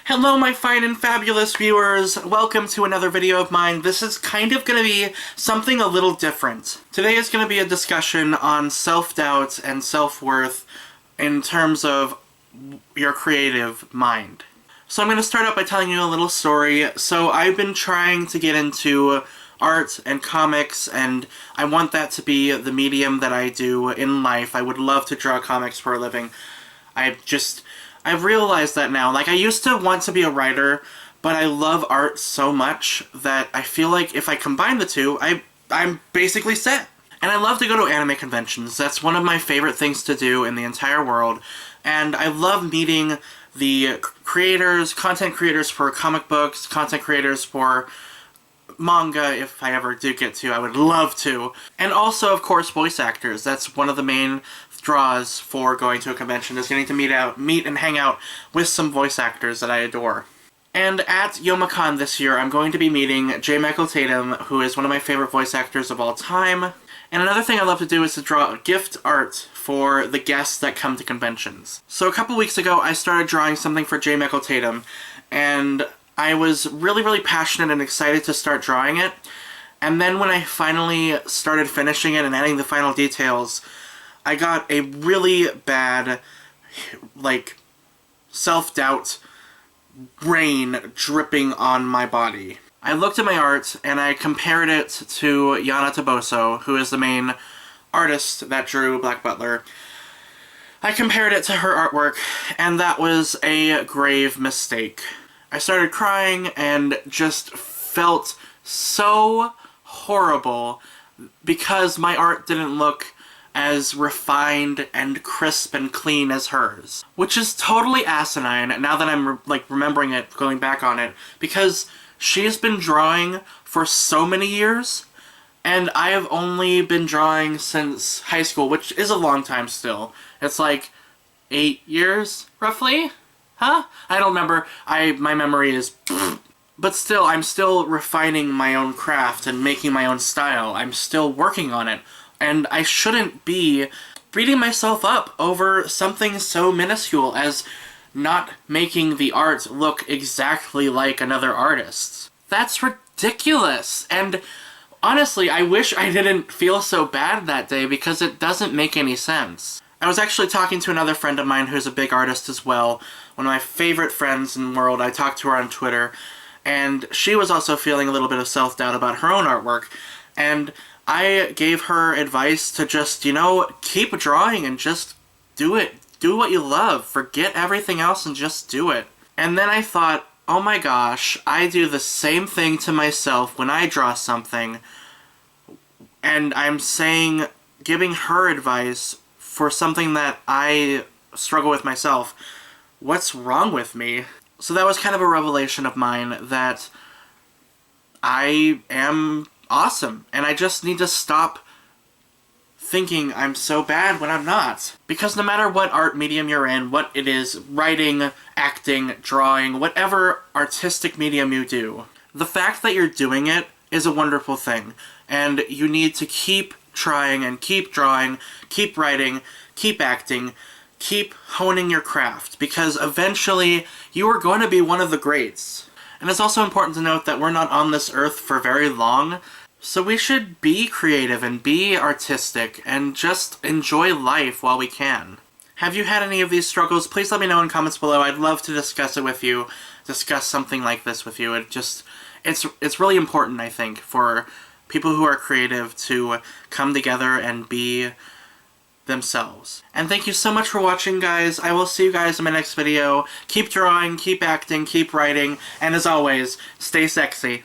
Hello my fine and fabulous viewers, welcome to another video of mine. This is kind of going to be something a little different. Today is going to be a discussion on self-doubt and self-worth in terms of your creative mind. So I'm going to start out by telling you a little story. So I've been trying to get into art and comics, and I want that to be the medium that I do in life. I would love to draw comics for a living. I've realized that now. Like, I used to want to be a writer, but I love art so much that I feel like if I combine the two, I'm basically set. And I love to go to anime conventions. That's one of my favorite things to do in the entire world. And I love meeting the creators, content creators for comic books, content creators for manga, if I ever do get to. I would love to. And also, of course, voice actors. That's one of the main draws for going to a convention, is getting to meet and hang out with some voice actors that I adore. And at Youmacon this year, I'm going to be meeting J. Michael Tatum, who is one of my favorite voice actors of all time. And another thing I love to do is to draw gift art for the guests that come to conventions. So a couple weeks ago, I started drawing something for J. Michael Tatum, and I was really passionate and excited to start drawing it. And then when I finally started finishing it and adding the final details, I got a really bad, like, self-doubt rain dripping on my body. I looked at my art and I compared it to Yana Toboso, who is the main artist that drew Black Butler. I compared it to her artwork, and that was a grave mistake. I started crying and just felt so horrible because my art didn't look as refined and crisp and clean as hers. Which is totally asinine now that I'm remembering it, going back on it, because she's been drawing for so many years, and I have only been drawing since high school, which is a long time still. It's like 8 years, roughly? Huh? I don't remember. My memory is but still, I'm still refining my own craft and making my own style. I'm still working on it. And I shouldn't be beating myself up over something so minuscule as not making the art look exactly like another artist's. That's ridiculous! And honestly, I wish I didn't feel so bad that day because it doesn't make any sense. I was actually talking to another friend of mine who's a big artist as well, one of my favorite friends in the world. I talked to her on Twitter, and she was also feeling a little bit of self-doubt about her own artwork, and I gave her advice to just, keep drawing and just do it. Do what you love. Forget everything else and just do it. And then I thought, oh my gosh, I do the same thing to myself when I draw something, and I'm giving her advice for something that I struggle with myself. What's wrong with me? So that was kind of a revelation of mine, that I am awesome, and I just need to stop thinking I'm so bad when I'm not. Because no matter what art medium you're in, what it is, writing, acting, drawing, whatever artistic medium you do, the fact that you're doing it is a wonderful thing, and you need to keep trying and keep drawing, keep writing, keep acting, keep honing your craft, because eventually you are going to be one of the greats. And it's also important to note that we're not on this earth for very long, so we should be creative and be artistic and just enjoy life while we can. Have you had any of these struggles? Please let me know in comments below. I'd love to discuss it with you, discuss something like this with you. It's really important, I think, for people who are creative to come together and be themselves. And thank you so much for watching, guys. I will see you guys in my next video. Keep drawing, keep acting, keep writing, and as always, stay sexy.